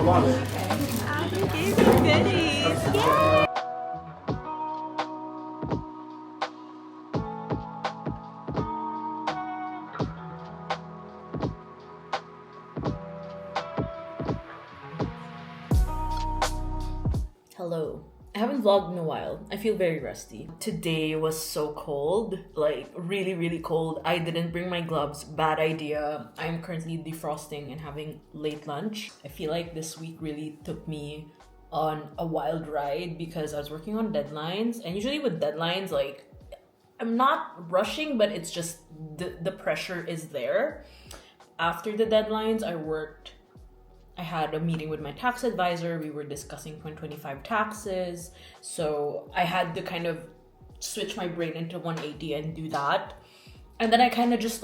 Abbey gave me goodies. Yay! Hello. I haven't vlogged in a while. I feel very rusty. Today was so cold, like really cold. I didn't bring my gloves, bad idea. I'm currently defrosting and having late lunch. I feel like this week really took me on a wild ride because I was working on deadlines, and usually with deadlines, like I'm not rushing, but it's just the pressure is there. After the deadlines, I had a meeting with my tax advisor. We were discussing 2025 taxes. So I had to kind of switch my brain into 180 and do that. And then I kind of just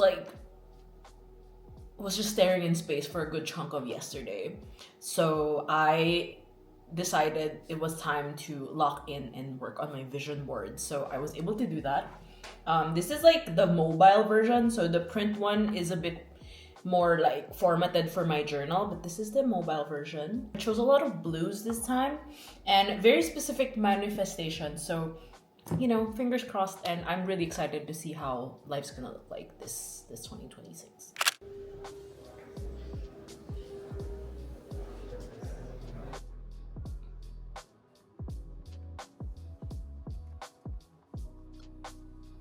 was just staring in space for a good chunk of yesterday. So I decided it was time to lock in and work on my vision board. So I was able to do that. This is like the mobile version. So the print one is a bit more like formatted for my journal, but this is the mobile version. I chose a lot of blues this time and very specific manifestation, so you know, fingers crossed, and I'm really excited to see how life's gonna look like this 2026.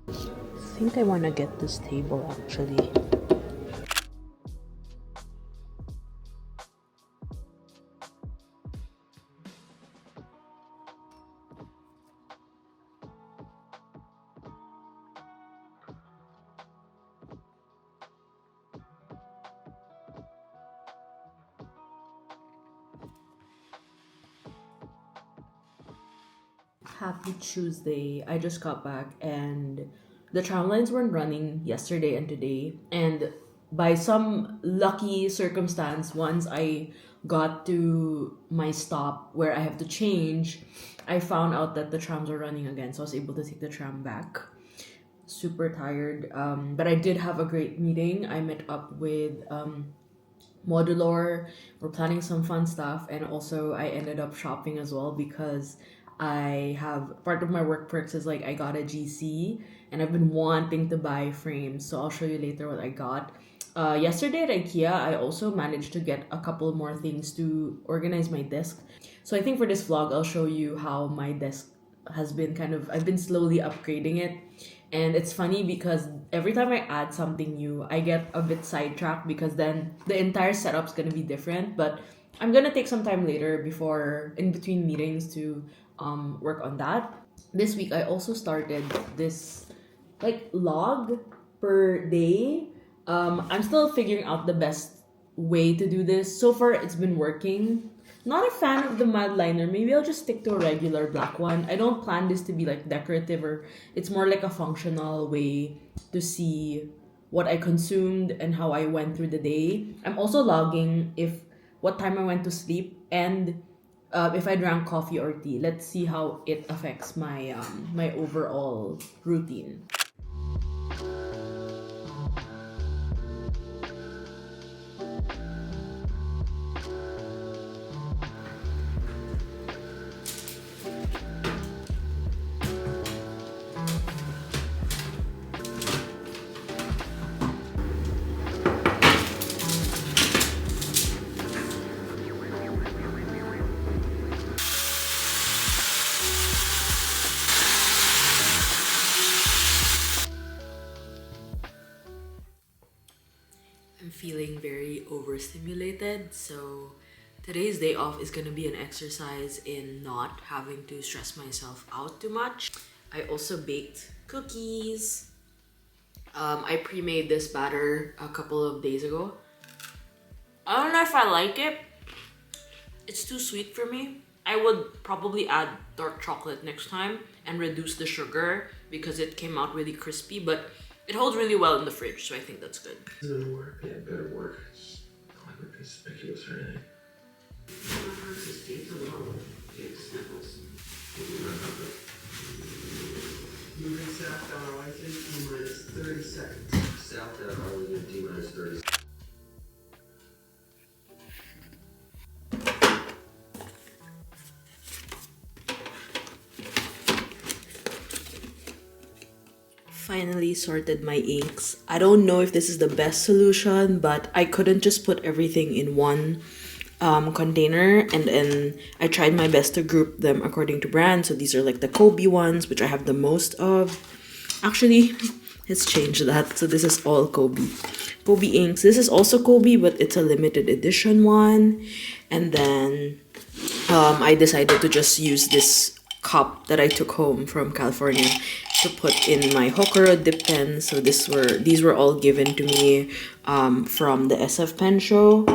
I think I want to get this table actually. Happy Tuesday. I just got back and the tram lines weren't running yesterday and today. And by some lucky circumstance, once I got to my stop where I have to change, I found out that the trams are running again. So I was able to take the tram back. Super tired. But I did have a great meeting. I met up with Modular. We're planning some fun stuff. And also I ended up shopping as well because I have part of my work perks is like I got a GC and I've been wanting to buy frames, so I'll show you later what I got. Yesterday at IKEA, I also managed to get a couple more things to organize my desk. So I think for this vlog, I'll show you how my desk has been I've been slowly upgrading it. And it's funny because every time I add something new, I get a bit sidetracked because then the entire setup's gonna be different. But I'm gonna take some time later in between meetings to work on that. This week I also started this log per day. I'm still figuring out the best way to do this. So far it's been working. Not a fan of the matte liner. Maybe I'll just stick to a regular black one. I don't plan this to be decorative, or it's more like a functional way to see what I consumed and how I went through the day. I'm also logging what time I went to sleep and if I drank coffee or tea. Let's see how it affects my my overall routine. I'm feeling very overstimulated, so today's day off is gonna be an exercise in not having to stress myself out too much. I also baked cookies. I pre-made this batter a couple of days ago. I don't know if I like it. It's too sweet for me. I would probably add dark chocolate next time and reduce the sugar because it came out really crispy, but it holds really well in the fridge, so I think that's good. Is it gonna work? Yeah, it better work. It's not like we're conspicuous or anything. Moving south down our life in T-minus 30 seconds. South down our life in T-minus 30 seconds. finally sorted my inks. I don't know if this is the best solution, but I couldn't just put everything in one container, and then I tried my best to group them according to brand. So these are like the Kobe ones, which I have the most of. Actually, let's change that. So this is all Kobe inks. This is also Kobe, but it's a limited edition one. And then I decided to just use this cup that I took home from California to put in my Hokuro dip pen. So these were all given to me from the SF Pen show.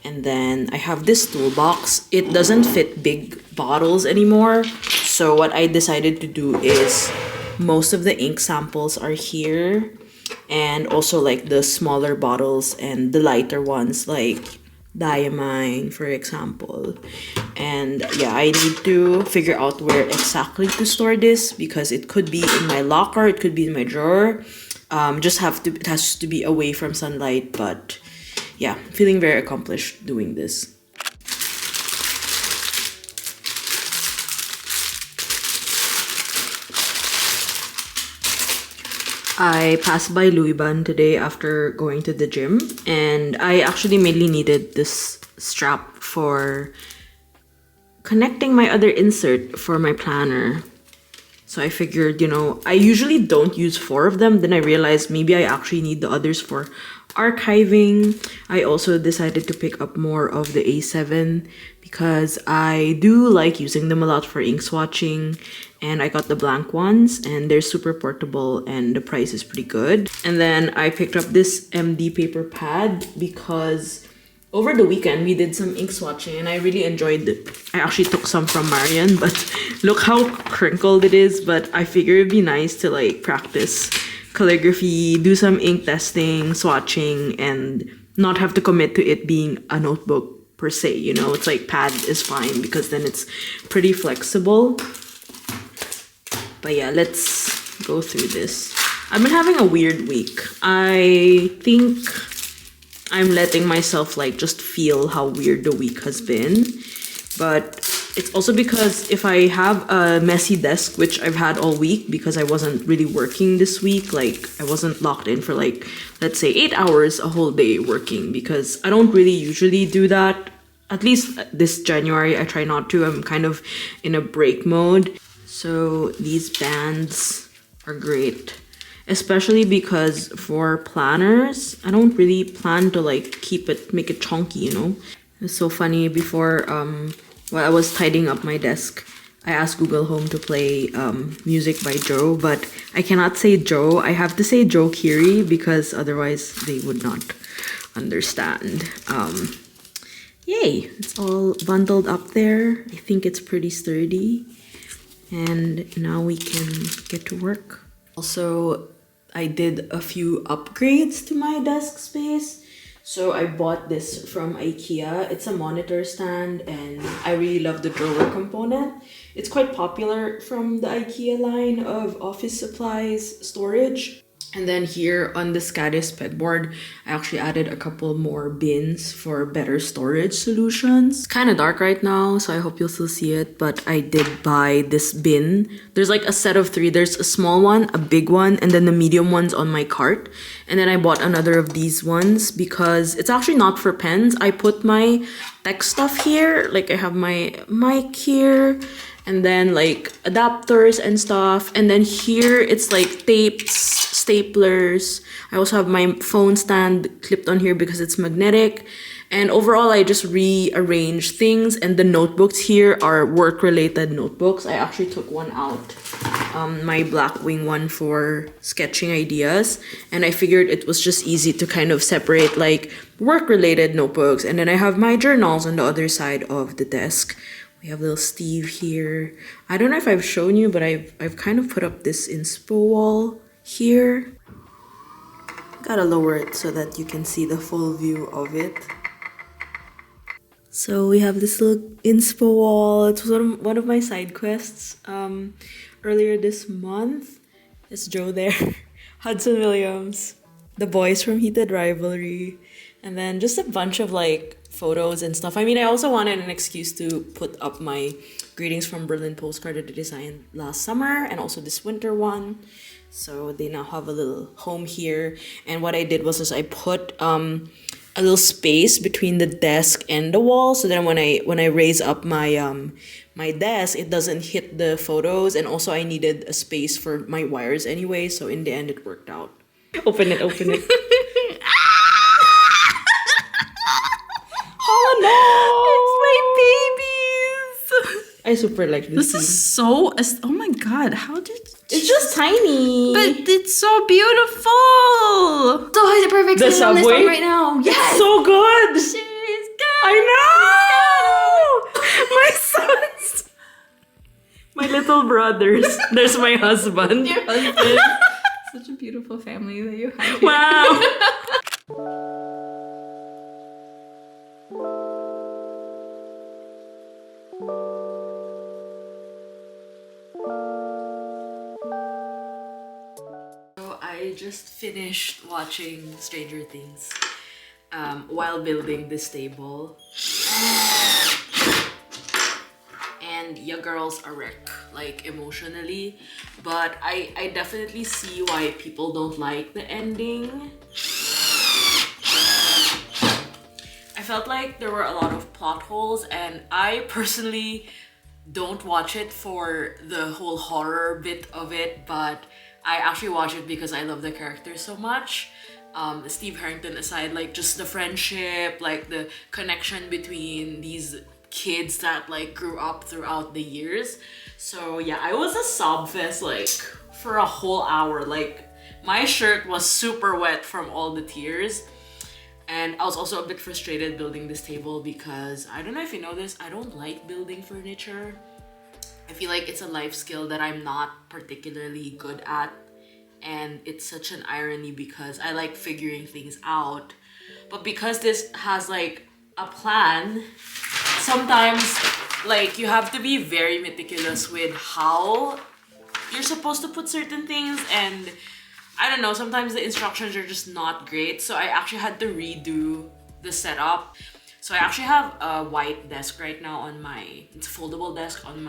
And then I have this toolbox. It doesn't fit big bottles anymore. So what I decided to do is most of the ink samples are here. And also like the smaller bottles and the lighter ones like Diamine, for example. And yeah, I need to figure out where exactly to store this because it could be in my locker, it could be in my drawer. It has to be away from sunlight, but yeah, feeling very accomplished doing this. I passed by Louis Vuitton today after going to the gym, and I actually mainly needed this strap for connecting my other insert for my planner. So I figured, I usually don't use 4 of them. Then I realized maybe I actually need the others for archiving. I also decided to pick up more of the A7 because I do like using them a lot for ink swatching. And I got the blank ones and they're super portable and the price is pretty good. And then I picked up this MD paper pad because over the weekend we did some ink swatching and I really enjoyed it. I actually took some from Marian, but look how crinkled it is. But I figured it'd be nice to like practice calligraphy, do some ink testing, swatching, and not have to commit to it being a notebook per se. It's like pad is fine because then it's pretty flexible. But yeah, let's go through this. I've been having a weird week. I think I'm letting myself like just feel how weird the week has been. But it's also because if I have a messy desk, which I've had all week because I wasn't really working this week, like I wasn't locked in for like, let's say 8 hours a whole day working because I don't really usually do that. At least this January, I try not to. I'm kind of in a break mode. So these bands are great, especially because for planners, I don't really plan to like make it chunky, It's so funny before, while I was tidying up my desk, I asked Google Home to play music by Joe, but I cannot say Joe. I have to say Joe Keery because otherwise they would not understand. Yay, it's all bundled up there. I think it's pretty sturdy. And now we can get to work. Also, I did a few upgrades to my desk space. So I bought this from IKEA. It's a monitor stand and I really love the drawer component. It's quite popular from the IKEA line of office supplies storage. And then here on the Scadis pegboard, I actually added a couple more bins for better storage solutions. It's kind of dark right now, so I hope you'll still see it, but I did buy this bin. There's like a set of 3. There's a small one, a big one, and then the medium ones on my cart. And then I bought another of these ones because it's actually not for pens. I put my tech stuff here, like I have my mic here, and then like adapters and stuff. And then here it's like tapes, staplers. I also have my phone stand clipped on here because it's magnetic. And overall, I just rearranged things. And the notebooks here are work-related notebooks. I actually took one out, my Blackwing one for sketching ideas. And I figured it was just easy to kind of separate like work-related notebooks. And then I have my journals on the other side of the desk. We have little Steve here. I don't know if I've shown you, but I've kind of put up this inspo wall here. Gotta lower it so that you can see the full view of it. So we have this little inspo wall. It was one of my side quests earlier this month. It's Joe there. Hudson Williams, the boys from Heated Rivalry. And then just a bunch of like photos and stuff. I mean, I also wanted an excuse to put up my greetings from Berlin postcard that I designed last summer and also this winter one. So they now have a little home here. And what I did was I put a little space between the desk and the wall, so then when I raise up my my desk, it doesn't hit the photos. And also I needed a space for my wires anyway, so in the end it worked out. Open it. Oh no! It's my babies! I super like this. This is so... Oh my god, how did... It's just tiny. But it's so beautiful! So it's the perfect The size on this subway? one right now. Yes! It's so good! She's good! I know! My sons! My little brothers. There's my husband. Your husband. Such a beautiful family that you have. Wow! I just finished watching Stranger Things while building this table. And your girls are wreck, like emotionally. But I definitely see why people don't like the ending. I felt like there were a lot of plot holes, and I personally don't watch it for the whole horror bit of it, but I actually watch it because I love the characters so much. Steve Harrington aside, like just the friendship, like the connection between these kids that like grew up throughout the years. So yeah, I was a sob fest like for a whole hour. Like my shirt was super wet from all the tears. And I was also a bit frustrated building this table because I don't know if you know this, I don't like building furniture. I feel like it's a life skill that I'm not particularly good at, and it's such an irony because I like figuring things out. But because this has like a plan, sometimes like you have to be very meticulous with how you're supposed to put certain things, and I don't know, sometimes the instructions are just not great. So I actually had to redo the setup. So I actually have a white desk right now on it's a foldable desk on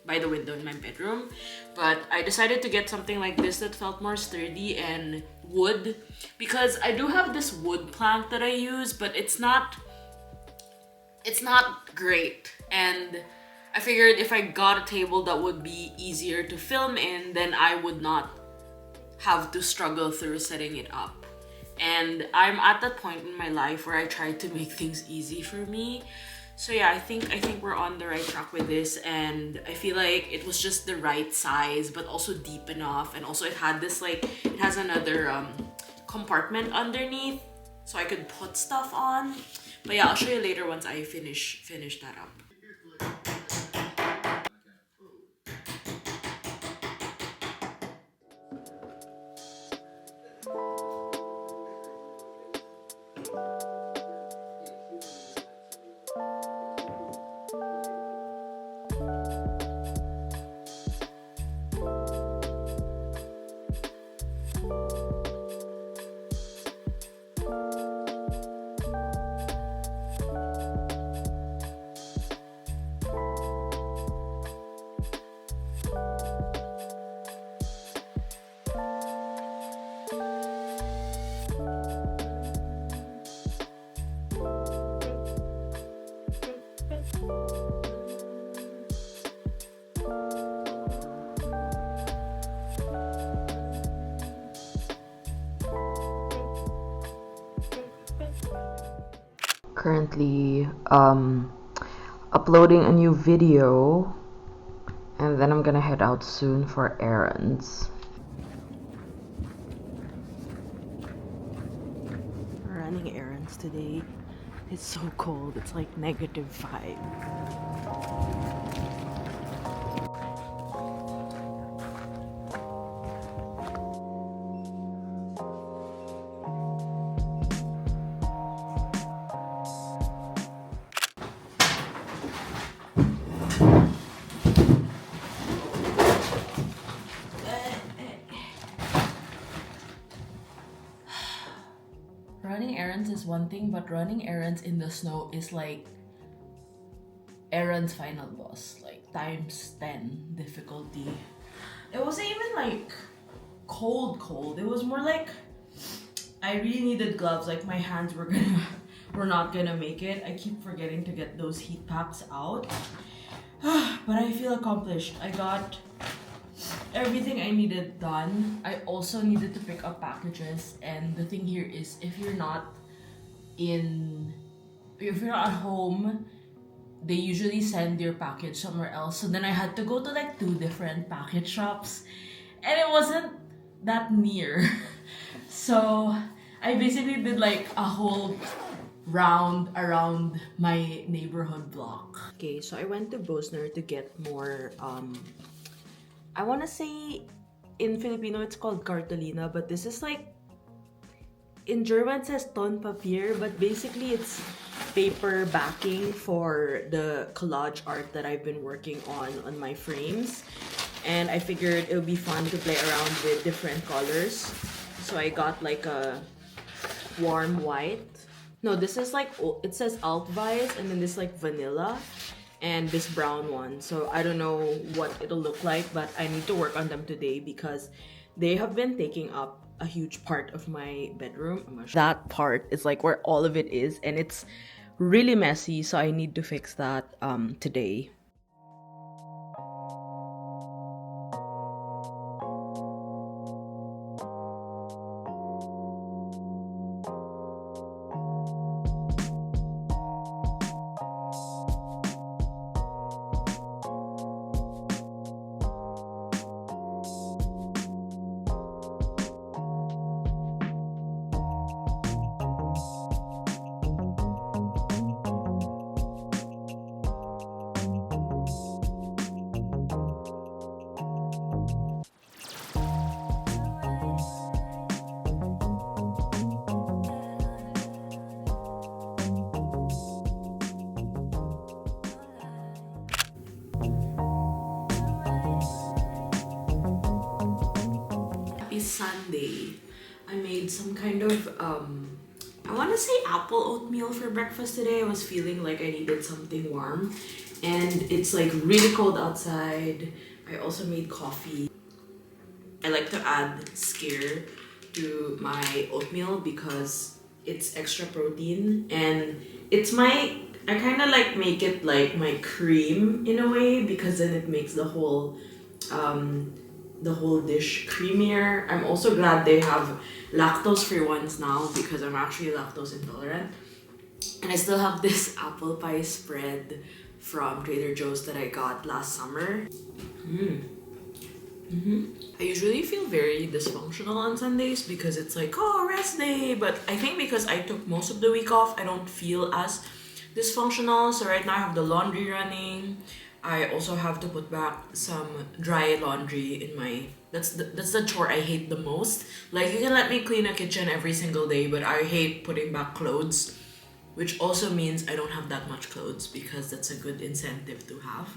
by the window in my bedroom. But I decided to get something like this that felt more sturdy and wood, because I do have this wood plank that I use, but it's not great. And I figured if I got a table that would be easier to film in, then I would not have to struggle through setting it up. And I'm at that point in my life where I try to make things easy for me. So yeah, I think we're on the right track with this, and I feel like it was just the right size but also deep enough. And also it had this like, it has another compartment underneath so I could put stuff on. But yeah, I'll show you later once I finish that up. Currently uploading a new video, and then I'm gonna head out soon for errands. We're running errands today. It's so cold, it's like -5. Running running errands is one thing, but running errands in the snow is like errands final boss, like times 10 difficulty. It wasn't even like cold. It was more like I really needed gloves. Like my hands were not gonna make it. I keep forgetting to get those heat packs out. But I feel accomplished. I got everything I needed done. I also needed to pick up packages, and the thing here is if you're not at home, they usually send your package somewhere else. So then I had to go to like 2 different package shops, and it wasn't that near. So I basically did like a whole round around my neighborhood block. Okay, so I went to Bosner to get more I want to say in Filipino it's called cartolina, but this is like in German it says Tonpapier, but basically it's paper backing for the collage art that I've been working on my frames. And I figured it would be fun to play around with different colors. So I got like a warm white. No, this is like, it says Altweiss, and then this like vanilla, and this brown one. So I don't know what it'll look like, but I need to work on them today because they have been taking up a huge part of my bedroom. That part is like where all of it is, and it's really messy, so I need to fix that today. Sunday, I made some kind of I want to say apple oatmeal for breakfast today. I was feeling like I needed something warm, and it's like really cold outside. I also made coffee. I like to add skyr to my oatmeal because it's extra protein, and it's my, I kind of like make it like my cream in a way, because then it makes the whole dish creamier. I'm also glad they have lactose-free ones now because I'm actually lactose intolerant. And I still have this apple pie spread from Trader Joe's that I got last summer. I usually feel very dysfunctional on Sundays because it's like, oh, rest day. But I think because I took most of the week off, I don't feel as dysfunctional. So right now I have the laundry running. I also have to put back some dry laundry in my... That's the chore I hate the most. Like, you can let me clean a kitchen every single day, but I hate putting back clothes, which also means I don't have that much clothes because that's a good incentive to have.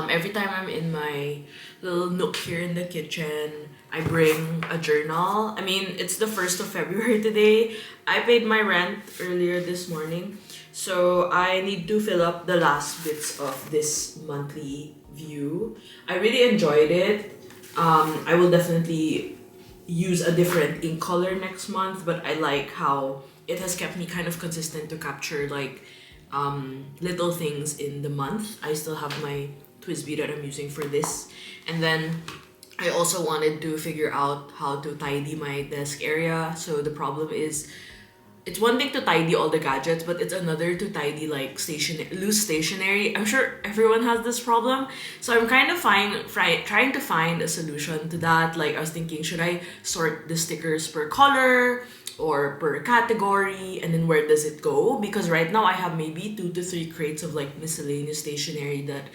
Every time I'm in my little nook here in the kitchen, I bring a journal. I mean, it's the 1st of February today. I paid my rent earlier this morning. So I need to fill up the last bits of this monthly view. I really enjoyed it. I will definitely use a different ink color next month, but I like how it has kept me kind of consistent to capture like little things in the month. I still have my TWSBI that I'm using for this. And then I also wanted to figure out how to tidy my desk area. So the problem is, it's one thing to tidy all the gadgets, but it's another to tidy like loose stationery. I'm sure everyone has this problem. So I'm kind of trying to find a solution to that. Like, I was thinking, should I sort the stickers per color or per category? And then where does it go? Because right now I have maybe 2 to 3 crates of like miscellaneous stationery that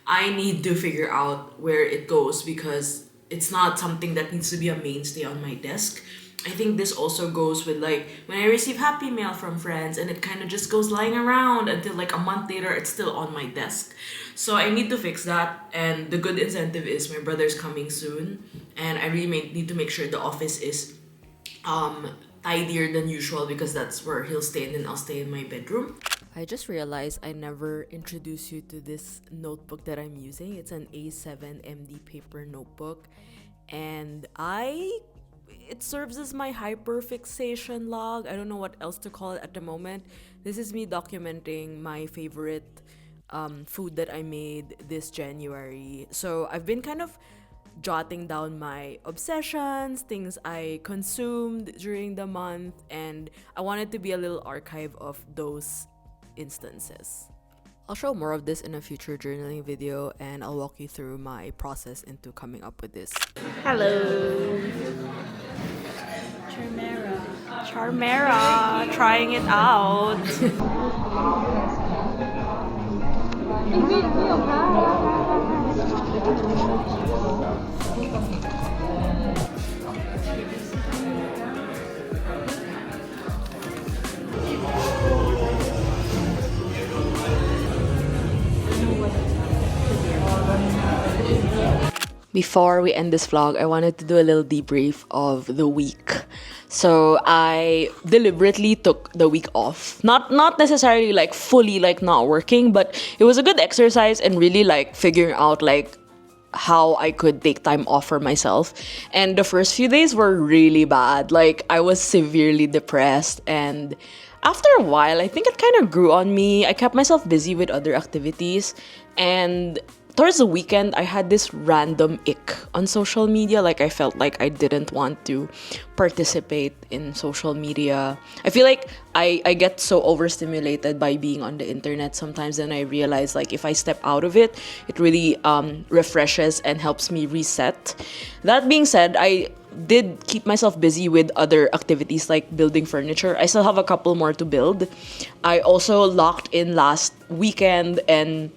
I need to figure out where it goes, because it's not something that needs to be a mainstay on my desk. I think this also goes with like when I receive happy mail from friends and it kind of just goes lying around until like a month later it's still on my desk. So I need to fix that, and the good incentive is my brother's coming soon, and I really need to make sure the office is tidier than usual because that's where he'll stay and then I'll stay in my bedroom. I just realized I never introduced you to this notebook that I'm using. It's an A7 MD paper notebook, and it serves as my hyperfixation log. I don't know what else to call it at the moment. This is me documenting my favorite food that I made this January. So I've been kind of jotting down my obsessions, things I consumed during the month, and I wanted to be a little archive of those instances. I'll show more of this in a future journaling video, and I'll walk you through my process into coming up with this. Hello. Charmera, trying it out. Before we end this vlog, I wanted to do a little debrief of the week. So I deliberately took the week off. Not necessarily like fully like not working, but it was a good exercise and really like figuring out like how I could take time off for myself. And the first few days were really bad. Like I was severely depressed, and after a while, I think it kind of grew on me. I kept myself busy with other activities, and towards the weekend, I had this random ick on social media. Like, I felt like I didn't want to participate in social media. I feel like I get so overstimulated by being on the internet sometimes, and I realize, like, if I step out of it, it really refreshes and helps me reset. That being said, I did keep myself busy with other activities like building furniture. I still have a couple more to build. I also locked in last weekend and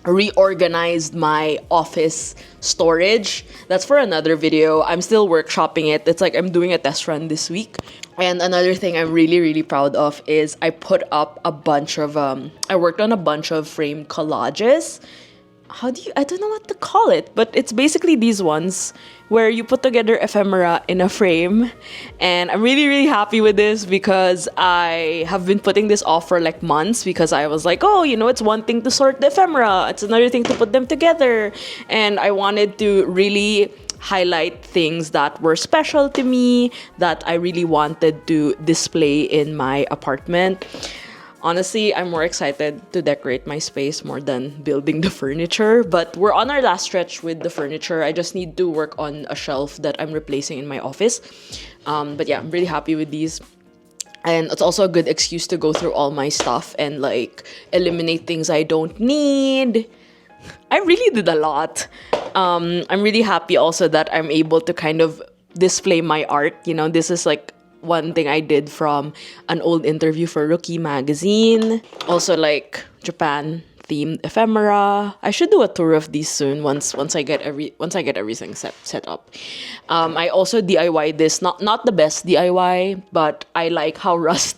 reorganized my office storage. That's for another video. I'm still workshopping it. It's like I'm doing a test run this week. And another thing I'm really proud of is I put up a bunch of I worked on a bunch of framed collages. I don't know what to call it, but it's basically these ones where you put together ephemera in a frame. And I'm really happy with this because I have been putting this off for like months because I was like, oh, it's one thing to sort the ephemera, it's another thing to put them together. And I wanted to really highlight things that were special to me, that I really wanted to display in my apartment. Honestly, I'm more excited to decorate my space more than building the furniture, but we're on our last stretch with the furniture. I just need to work on a shelf that I'm replacing in my office. But yeah, I'm really happy with these. And it's also a good excuse to go through all my stuff and like eliminate things I don't need. I really did a lot. I'm really happy also that I'm able to kind of display my art. This is like one thing I did from an old interview for Rookie magazine. Also like Japan themed ephemera. I should do a tour of these soon once I get everything set up. I also DIY'd this, not the best DIY, but I like how rustic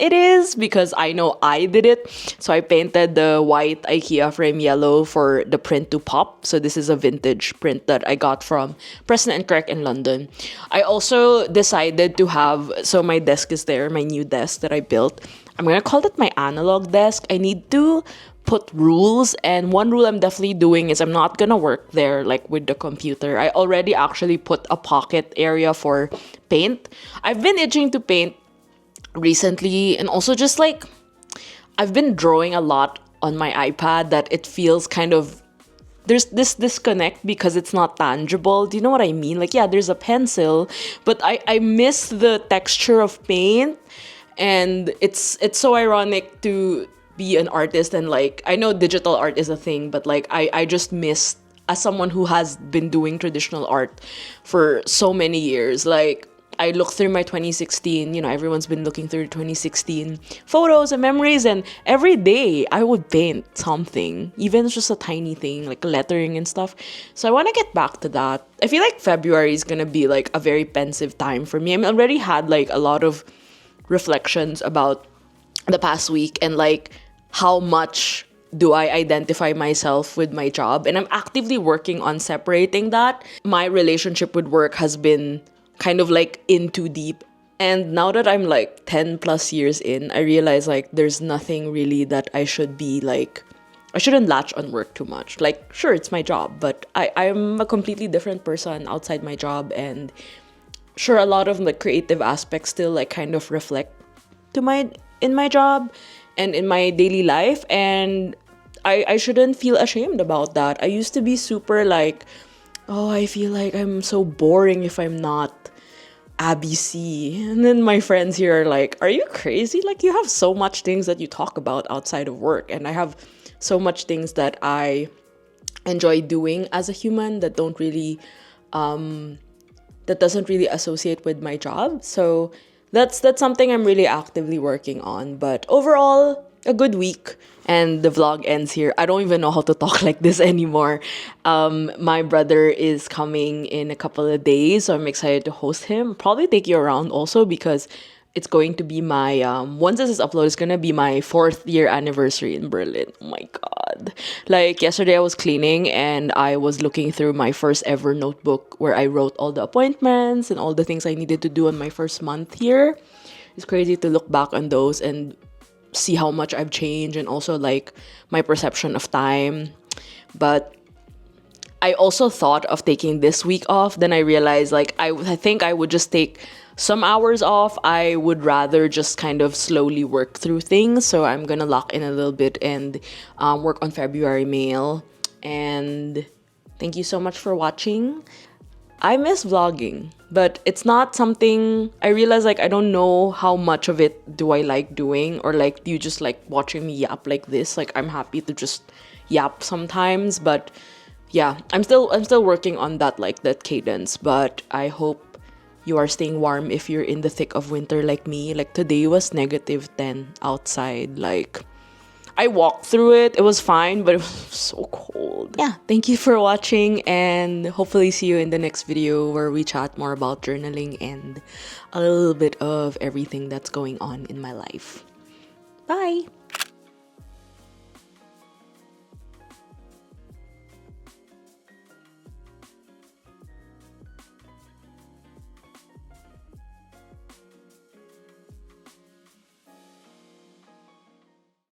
it is because I know I did it. So I painted the white IKEA frame yellow for the print to pop. So this is a vintage print that I got from Preston & Craig in London. I also decided to have, so my desk is there, my new desk that I built. I'm gonna call it my analog desk. I need to put rules, and one rule I'm definitely doing is I'm not gonna work there like with the computer. I already actually put a pocket area for paint. I've been itching to paint recently, and also just like I've been drawing a lot on my iPad that it feels kind of, there's this disconnect because it's not tangible. Do you know what I mean? Like, yeah, there's a pencil, but I miss the texture of paint. And it's so ironic to be an artist, and like I know digital art is a thing, but like I just miss, as someone who has been doing traditional art for so many years, like I look through my 2016, everyone's been looking through 2016 photos and memories, and every day I would paint something, even just a tiny thing, like lettering and stuff. So I want to get back to that. I feel like February is going to be like a very pensive time for me. I already had like a lot of reflections about the past week and like how much do I identify myself with my job. And I'm actively working on separating that. My relationship with work has been kind of like in too deep And now that I'm like 10 plus years in, I realize like there's nothing really that I should be like, I shouldn't latch on work too much. Like, sure, it's my job, but I'm a completely different person outside my job. And sure, a lot of the creative aspects still like kind of reflect to in my job and in my daily life. And I shouldn't feel ashamed about that. I used to be super like, oh, I feel like I'm so boring if I'm not Abbey Sy. And then my friends here are like, are you crazy? Like, you have so much things that you talk about outside of work. And I have so much things that I enjoy doing as a human that don't really, that doesn't really associate with my job. So that's something I'm really actively working on. But overall, a good week. And the vlog ends here. I don't even know how to talk like this anymore. My brother is coming in a couple of days, so I'm excited to host him. Probably take you around also because it's going to be my, once this is uploaded, it's going to be my 4th year anniversary in Berlin. Oh my God. Like yesterday I was cleaning and I was looking through my first ever notebook where I wrote all the appointments and all the things I needed to do in my first month here. It's crazy to look back on those and see how much I've changed and also like my perception of time. But I also thought of taking this week off. Then I realized like I think I would just take some hours off. I would rather just kind of slowly work through things. So I'm gonna lock in a little bit and work on February mail. And thank you so much for watching. I miss vlogging, but it's not something I realize like I don't know how much of it do I like doing, or like do you just like watching me yap like this? Like I'm happy to just yap sometimes, but yeah, I'm still working on that, like that cadence. But I hope you are staying warm if you're in the thick of winter like me. Like today was -10 outside. Like I walked through it. It was fine, but it was so cold. Yeah, thank you for watching and hopefully see you in the next video where we chat more about journaling and a little bit of everything that's going on in my life. Bye!